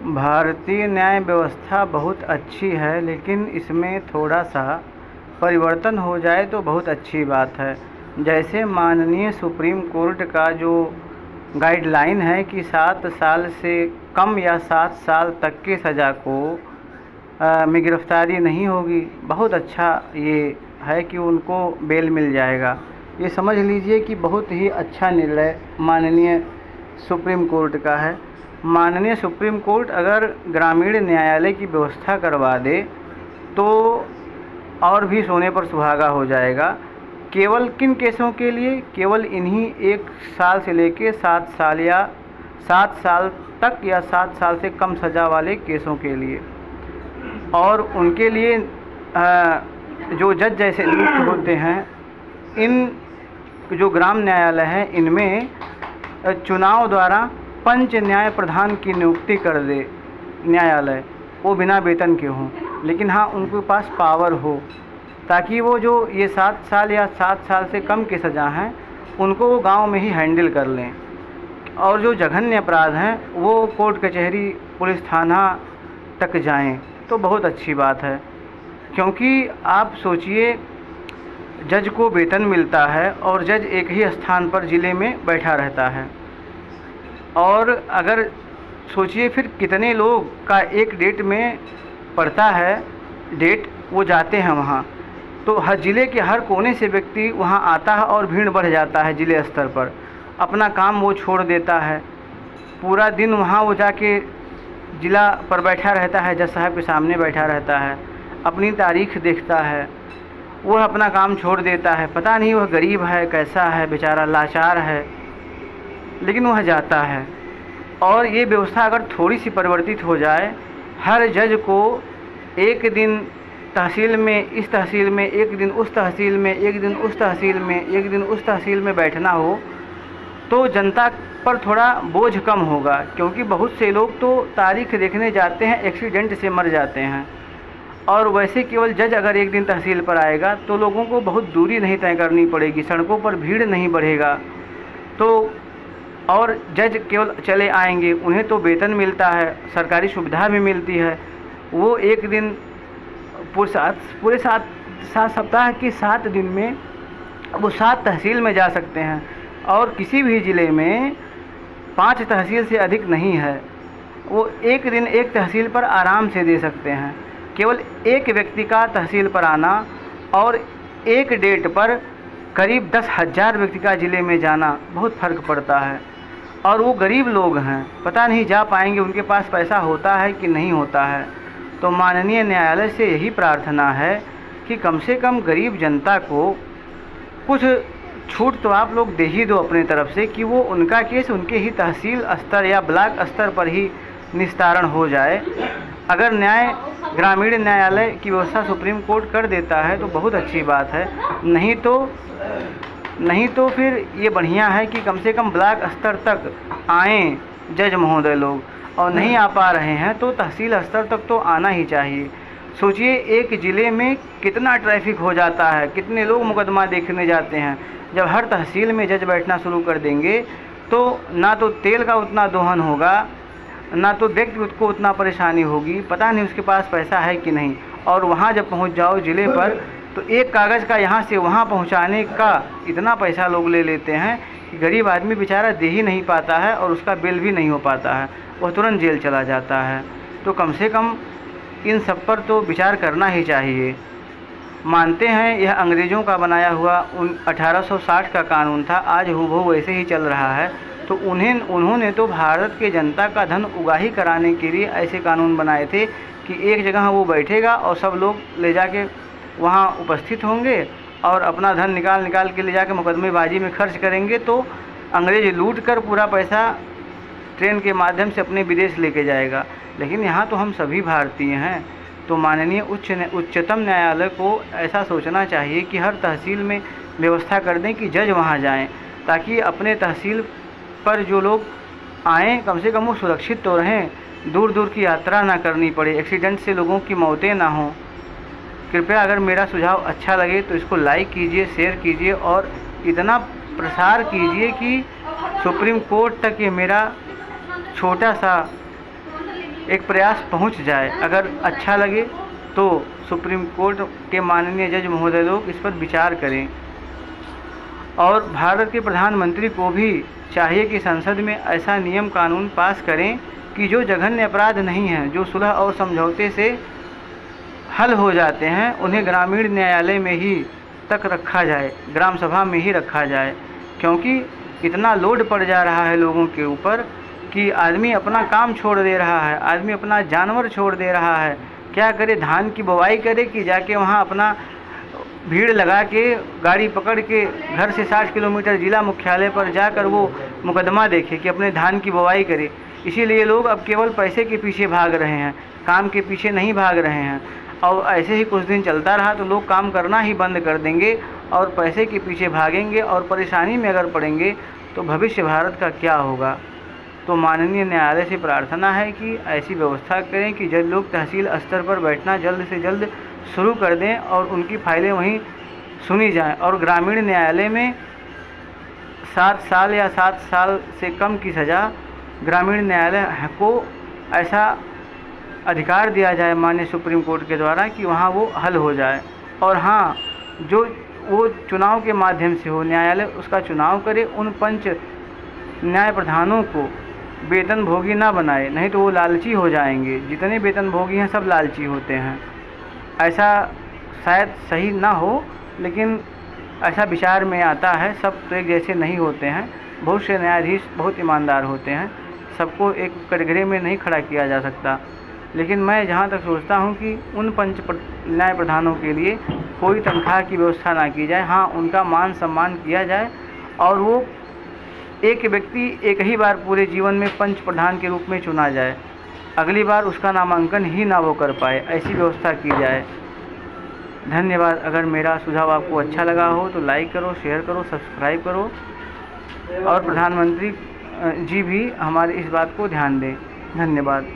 भारतीय न्याय व्यवस्था बहुत अच्छी है, लेकिन इसमें थोड़ा सा परिवर्तन हो जाए तो बहुत अच्छी बात है। जैसे माननीय सुप्रीम कोर्ट का जो गाइडलाइन है कि 7 साल से कम या 7 साल तक की सज़ा को में गिरफ़्तारी नहीं होगी, बहुत अच्छा ये है कि उनको बेल मिल जाएगा। ये समझ लीजिए कि बहुत ही अच्छा निर्णय माननीय सुप्रीम कोर्ट का है। माननीय सुप्रीम कोर्ट अगर ग्रामीण न्यायालय की व्यवस्था करवा दे तो और भी सोने पर सुहागा हो जाएगा। केवल किन केसों के लिए? केवल इन्हीं 1 साल से लेके 7 साल या 7 साल तक या 7 साल से कम सज़ा वाले केसों के लिए, और उनके लिए जो जज जैसे नियुक्त होते हैं, इन जो ग्राम न्यायालय हैं इनमें चुनाव द्वारा पंच न्याय प्रधान की नियुक्ति कर दे न्यायालय, वो बिना वेतन के हों, लेकिन हाँ उनके पास पावर हो, ताकि वो जो ये 7 साल या 7 साल से कम की सज़ा हैं उनको वो गांव में ही हैंडल कर लें, और जो जघन्य अपराध हैं वो कोर्ट कचहरी पुलिस थाना तक जाएं, तो बहुत अच्छी बात है। क्योंकि आप सोचिए, जज को वेतन मिलता है और जज एक ही स्थान पर ज़िले में बैठा रहता है, और अगर सोचिए फिर कितने लोग का एक डेट में पड़ता है डेट, वो जाते हैं वहाँ, तो हर ज़िले के हर कोने से व्यक्ति वहाँ आता है और भीड़ बढ़ जाता है ज़िले स्तर पर। अपना काम वो छोड़ देता है, पूरा दिन वहाँ वो जाके ज़िला पर बैठा रहता है, जज साहब के सामने बैठा रहता है, अपनी तारीख देखता है, वह अपना काम छोड़ देता है। पता नहीं वह गरीब है, कैसा है, बेचारा लाचार है, लेकिन वह जाता है। और ये व्यवस्था अगर थोड़ी सी परिवर्तित हो जाए, हर जज को एक दिन तहसील में, इस तहसील में, एक दिन उस तहसील में, एक दिन उस तहसील में, एक दिन उस तहसील में बैठना हो, तो जनता पर थोड़ा बोझ कम होगा। क्योंकि बहुत से लोग तो तारीख देखने जाते हैं, एक्सीडेंट से मर जाते हैं, और वैसे केवल जज अगर एक दिन तहसील पर आएगा तो लोगों को बहुत दूरी नहीं तय करनी पड़ेगी, सड़कों पर भीड़ नहीं बढ़ेगा, तो और जज केवल चले आएंगे, उन्हें तो वेतन मिलता है, सरकारी सुविधा भी मिलती है। वो एक दिन पूरे 7 सप्ताह की 7 दिन में वो 7 तहसील में जा सकते हैं, और किसी भी ज़िले में 5 तहसील से अधिक नहीं है, वो एक दिन एक तहसील पर आराम से दे सकते हैं। केवल एक व्यक्ति का तहसील पर आना और एक डेट पर करीब 10,000 व्यक्ति का ज़िले में जाना, बहुत फ़र्क पड़ता है। और वो गरीब लोग हैं, पता नहीं जा पाएंगे, उनके पास पैसा होता है कि नहीं होता है। तो माननीय न्यायालय से यही प्रार्थना है कि कम से कम गरीब जनता को कुछ छूट तो आप लोग दे ही दो अपने तरफ से, कि वो उनका केस उनके ही तहसील स्तर या ब्लॉक स्तर पर ही निस्तारण हो जाए। अगर ग्रामीण न्यायालय की व्यवस्था सुप्रीम कोर्ट कर देता है तो बहुत अच्छी बात है, नहीं तो फिर ये बढ़िया है कि कम से कम ब्लॉक स्तर तक आएँ जज महोदय लोग, और नहीं आ पा रहे हैं तो तहसील स्तर तक तो आना ही चाहिए। सोचिए एक ज़िले में कितना ट्रैफिक हो जाता है, कितने लोग मुकदमा देखने जाते हैं। जब हर तहसील में जज बैठना शुरू कर देंगे तो ना तो तेल का उतना दोहन होगा, ना तो व्यक्ति को उतना परेशानी होगी, पता नहीं उसके पास पैसा है कि नहीं। और वहाँ जब पहुँच जाओ ज़िले पर तो एक कागज़ का यहाँ से वहाँ पहुँचाने का इतना पैसा लोग ले लेते हैं कि गरीब आदमी बेचारा दे ही नहीं पाता है, और उसका बिल भी नहीं हो पाता है, वह तुरंत जेल चला जाता है। तो कम से कम इन सब पर तो विचार करना ही चाहिए। मानते हैं यह अंग्रेज़ों का बनाया हुआ 1860 का कानून था, आज हूबहू वैसे ही चल रहा है। तो उन्होंने तो भारत के जनता का धन उगाही कराने के लिए ऐसे कानून बनाए थे कि एक जगह वो बैठेगा और सब लोग ले जाके वहाँ उपस्थित होंगे और अपना धन निकाल के ले जाके मुकदमेबाजी में खर्च करेंगे, तो अंग्रेज़ लूट कर पूरा पैसा ट्रेन के माध्यम से अपने विदेश लेके जाएगा। लेकिन यहाँ तो हम सभी भारतीय हैं, तो माननीय उच्चतम न्यायालय को ऐसा सोचना चाहिए कि हर तहसील में व्यवस्था कर दें कि जज वहाँ जाएं, ताकि अपने तहसील पर जो लोग आएँ कम से कम वो सुरक्षित तो रहें, दूर दूर की यात्रा ना करनी पड़े, एक्सीडेंट से लोगों की मौतें ना हों। कृपया अगर मेरा सुझाव अच्छा लगे तो इसको लाइक कीजिए, शेयर कीजिए, और इतना प्रसार कीजिए कि सुप्रीम कोर्ट तक ये मेरा छोटा सा एक प्रयास पहुंच जाए। अगर अच्छा लगे तो सुप्रीम कोर्ट के माननीय जज महोदय लोग इस पर विचार करें। और भारत के प्रधानमंत्री को भी चाहिए कि संसद में ऐसा नियम कानून पास करें कि जो जघन्य अपराध नहीं हैं, जो सुलह और समझौते से हल हो जाते हैं, उन्हें ग्रामीण न्यायालय में ही तक रखा जाए, ग्राम सभा में ही रखा जाए। क्योंकि इतना लोड पड़ जा रहा है लोगों के ऊपर कि आदमी अपना काम छोड़ दे रहा है, आदमी अपना जानवर छोड़ दे रहा है। क्या करे, धान की बुवाई करे कि जाके वहाँ अपना भीड़ लगा के गाड़ी पकड़ के घर से 60 किलोमीटर जिला मुख्यालय पर जाकर वो मुकदमा देखे कि अपने धान की बुवाई करे। इसीलिए लोग अब केवल पैसे के पीछे भाग रहे हैं, काम के पीछे नहीं भाग रहे हैं। और ऐसे ही कुछ दिन चलता रहा तो लोग काम करना ही बंद कर देंगे और पैसे के पीछे भागेंगे और परेशानी में अगर पड़ेंगे तो भविष्य भारत का क्या होगा। तो माननीय न्यायालय से प्रार्थना है कि ऐसी व्यवस्था करें कि जज लोग तहसील स्तर पर बैठना जल्द से जल्द शुरू कर दें और उनकी फाइलें वहीं सुनी जाएं। और ग्रामीण न्यायालय में 7 साल या 7 साल से कम की सज़ा ग्रामीण न्यायालय को ऐसा अधिकार दिया जाए माननीय सुप्रीम कोर्ट के द्वारा कि वहाँ वो हल हो जाए। और हाँ, जो वो चुनाव के माध्यम से हो, न्यायालय उसका चुनाव करे, उन पंच न्याय प्रधानों को वेतन भोगी ना बनाए, नहीं तो वो लालची हो जाएंगे। जितने वेतन भोगी हैं सब लालची होते हैं। ऐसा शायद सही ना हो, लेकिन ऐसा विचार में आता है। सब तो एक जैसे नहीं होते हैं, बहुत से न्यायाधीश बहुत ईमानदार होते हैं, सबको एक कटघरे में नहीं खड़ा किया जा सकता। लेकिन मैं जहाँ तक सोचता हूँ कि उन पंच न्याय प्रधानों के लिए कोई तनख्वाह की व्यवस्था ना की जाए। हाँ, उनका मान सम्मान किया जाए और वो एक व्यक्ति एक ही बार पूरे जीवन में पंच प्रधान के रूप में चुना जाए, अगली बार उसका नामांकन ही ना वो कर पाए, ऐसी व्यवस्था की जाए। धन्यवाद। अगर मेरा सुझाव आपको अच्छा लगा हो तो लाइक करो, शेयर करो, सब्सक्राइब करो और प्रधानमंत्री जी भी हमारी इस बात को ध्यान दें। धन्यवाद।